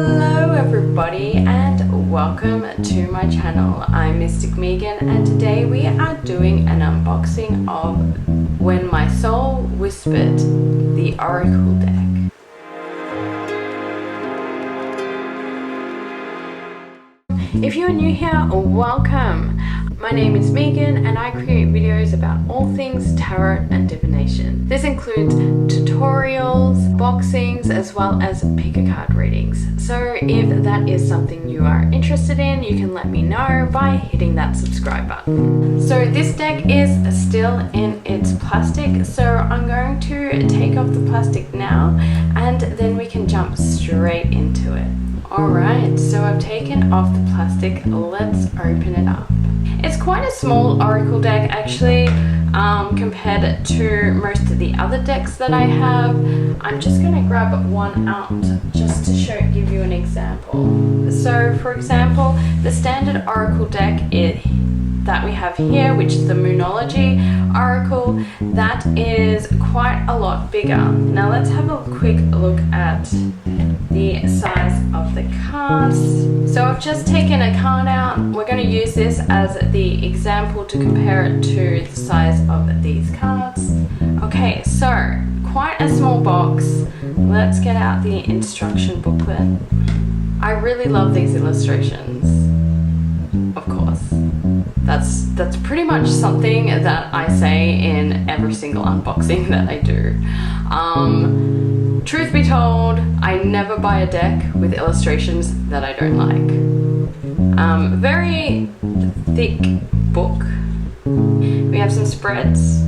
Hello everybody and welcome to my channel. I'm Mystic Megan and today we are doing an unboxing of When My Soul Whispered, the Oracle deck. If you're new here, welcome. My name is Megan and I create videos about all things tarot and divination. This includes tutorials, boxings, as well as pick a card readings. So if that is something you are interested in, you can let me know by hitting that subscribe button. So this deck is still in its plastic, so I'm going to take off the plastic now and then we can jump straight into it. Alright, so I've taken off the plastic, let's open it up. It's quite a small oracle deck actually, compared to most of the other decks that I have. I'm just going to grab one out just to give you an example. So for example, the standard oracle deck that we have here, which is the Moonology Oracle, that is quite a lot bigger. Now let's have a quick look at the size of the cards. So I've just taken a card out. We're going to use this as the example to compare it to the size of these cards. Okay, so quite a small box. Let's get out the instruction booklet. I really love these illustrations, of course. That's pretty much something that I say in every single unboxing that I do. Truth be told, I never buy a deck with illustrations that I don't like. Very thick book. We have some spreads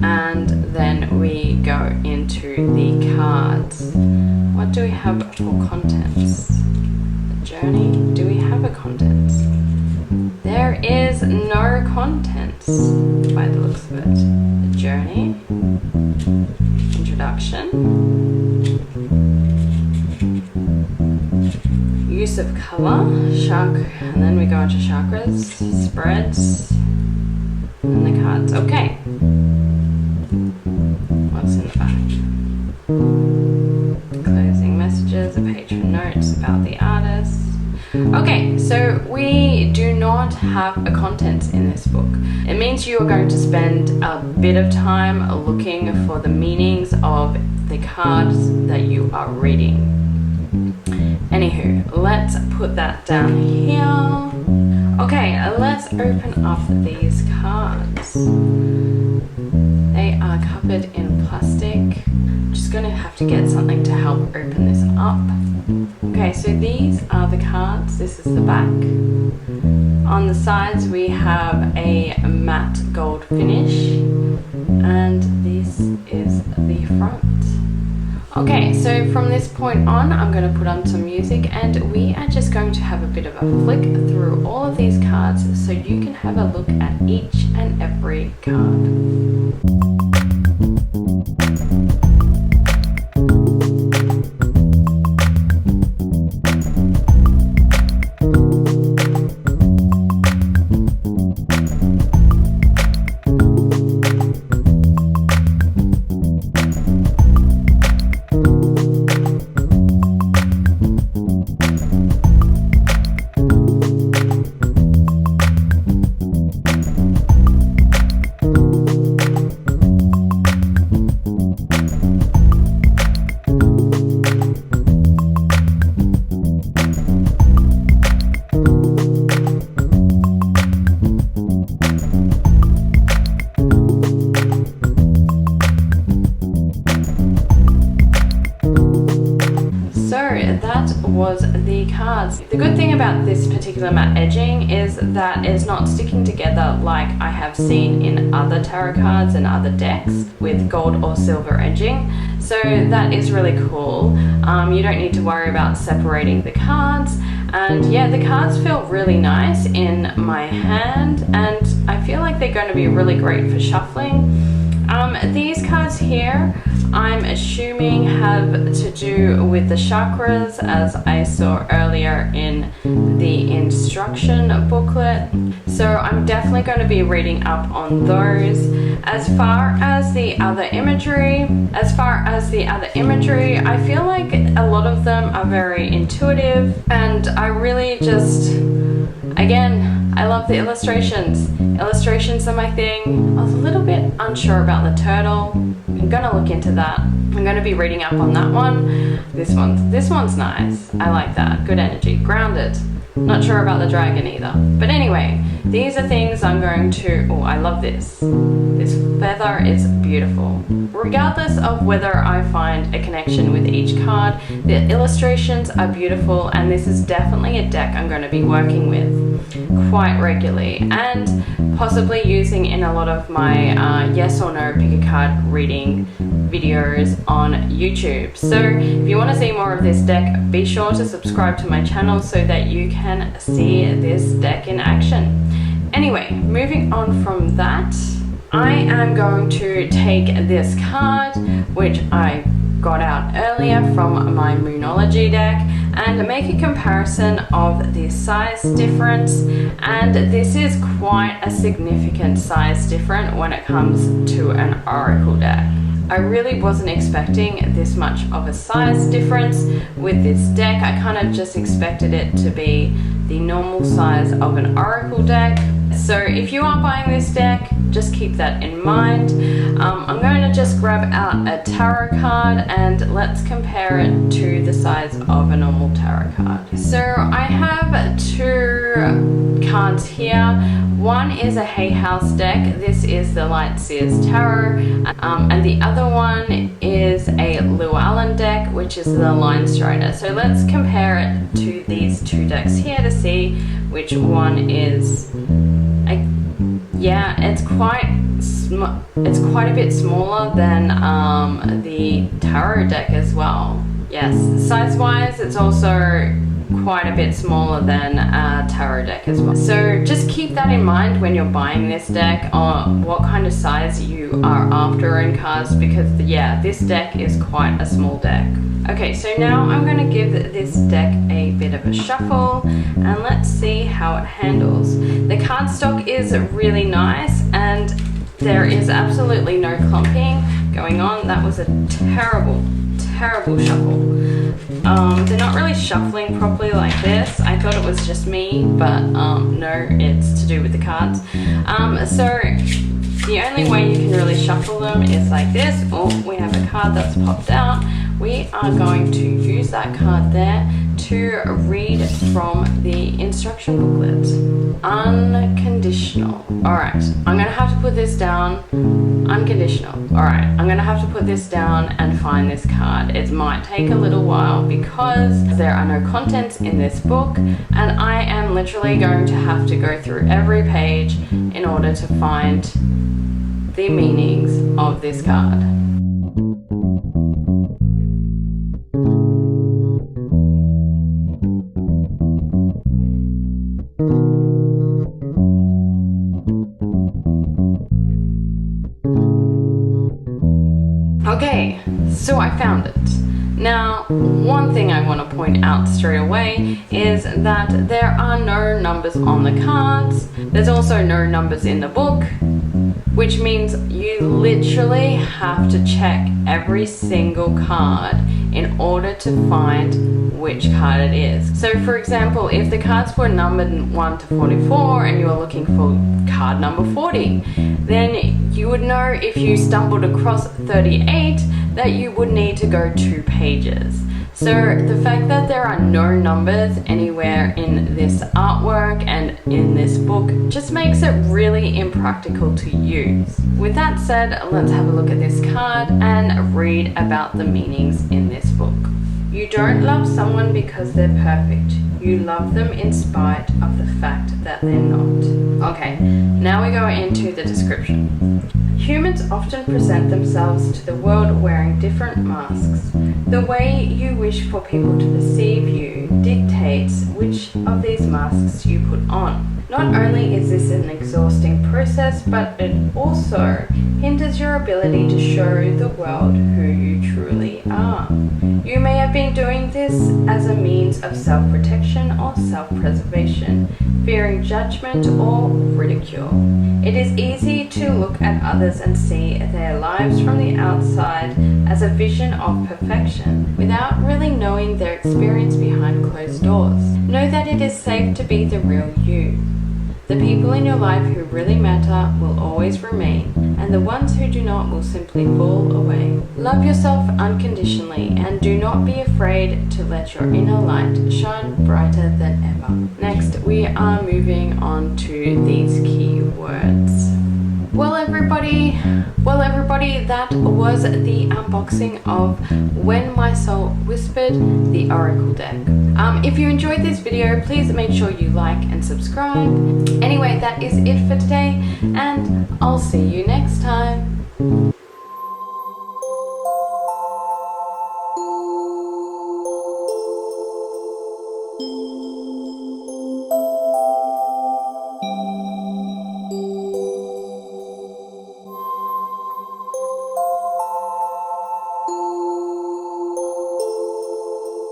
and then we go into the cards. What do we have for contents? The journey. Do we have a contents? There is no contents by the looks of it. The journey, introduction, use of color, and then we go into chakras, spreads, and the cards. Okay. What's in the back? Closing messages, a page for notes about the artist. Okay, so we do not have a contents in this book. It means you are going to spend a bit of time looking for the meanings of the cards that you are reading. Anywho, let's put that down here. Okay, let's open up these cards. They are covered in plastic. I'm just going to have to get something to help open this up. Okay, so these are the cards. This is the back. On the sides we have a matte gold finish and this is the front. Okay, so from this point on I'm going to put on some music and we are just going to have a bit of a flick through all of these cards so you can have a look at each and every card. That was the cards. The good thing about this particular matte edging is that it's not sticking together like I have seen in other tarot cards and other decks with gold or silver edging. So that is really cool. You don't need to worry about separating the cards. And yeah, the cards feel really nice in my hand and I feel like they're going to be really great for shuffling. These cards here I'm assuming have to do with the chakras, as I saw earlier in the instruction booklet. So I'm definitely going to be reading up on those. As far as the other imagery, I feel like a lot of them are very intuitive, and I really just, again, I love the illustrations. Illustrations are my thing. I was a little bit unsure about the turtle. I'm gonna look into that. I'm gonna be reading up on that one. This one's nice. I like that. Good energy. Grounded. Not sure about the dragon either. But anyway, these are things I'm going to, oh, I love this. This feather is beautiful. Regardless of whether I find a connection with each card, the illustrations are beautiful, and this is definitely a deck I'm going to be working with quite regularly and possibly using in a lot of my yes or no pick a card reading videos on YouTube. So if you want to see more of this deck, be sure to subscribe to my channel so that you can see this deck in action. Anyway, moving on from that, I am going to take this card, which I got out earlier from my Moonology deck, and make a comparison of the size difference. And this is quite a significant size difference when it comes to an oracle deck. I really wasn't expecting this much of a size difference with this deck. I kind of just expected it to be the normal size of an oracle deck. So if you are buying this deck, just keep that in mind. I'm going to just grab out a tarot card and let's compare it to the size of a normal tarot card. So I have two cards here. One is a Hay House deck. This is the Light Seers Tarot, and the other one is a Llewellyn deck, which is the Line Strider. So let's compare it to these two decks here to see which one is. Yeah, it's quite a bit smaller than the tarot deck as well. Yes, size-wise, it's also quite a bit smaller than a tarot deck as well. So just keep that in mind when you're buying this deck, what kind of size you are after in cards, because yeah, this deck is quite a small deck. Okay, so now I'm going to give this deck a bit of a shuffle and let's see how it handles. The cardstock is really nice and there is absolutely no clumping going on. That was a terrible shuffle. They're not really shuffling properly like this. I thought it was just me, but no, it's to do with the cards. So the only way you can really shuffle them is like this. Oh, we have a card that's popped out. We are going to use that card there to read from the instruction booklet. Unconditional. Alright, I'm going to have to put this down. Unconditional. Alright, I'm going to have to put this down and find this card. It might take a little while because there are no contents in this book, and I am literally going to have to go through every page in order to find the meanings of this card. Okay, so I found it. Now, one thing I want to point out straight away is that there are no numbers on the cards. There's also no numbers in the book, which means you literally have to check every single card in order to find which card it is. So for example, if the cards were numbered 1 to 44 and you were looking for card number 40, then you would know if you stumbled across 38 that you would need to go 2 pages. So the fact that there are no numbers anywhere in this artwork and in this book just makes it really impractical to use. With that said, let's have a look at this card and read about the meanings in this book. You don't love someone because they're perfect. You love them in spite of the fact that they're not. Okay, now we go into the description. Humans often present themselves to the world wearing different masks. The way you wish for people to perceive you dictates which of these masks you put on. Not only is this an exhausting process, but it also hinders your ability to show the world who you truly are. You may have been doing this as a means of self-protection or self-preservation, fearing judgment or ridicule. It is easy to look at others and see their lives from the outside as a vision of perfection, without really knowing their experience behind closed doors. Know that it is safe to be the real you. The people in your life who really matter will always remain, and the ones who do not will simply fall away. Love yourself unconditionally, and do not be afraid to let your inner light shine brighter than ever. Next, we are moving on to these key words. Well everybody, that was the unboxing of When My Soul Whispered, the Oracle deck. If you enjoyed this video, please make sure you like and subscribe. Anyway, that is it for today, and I'll see you next time.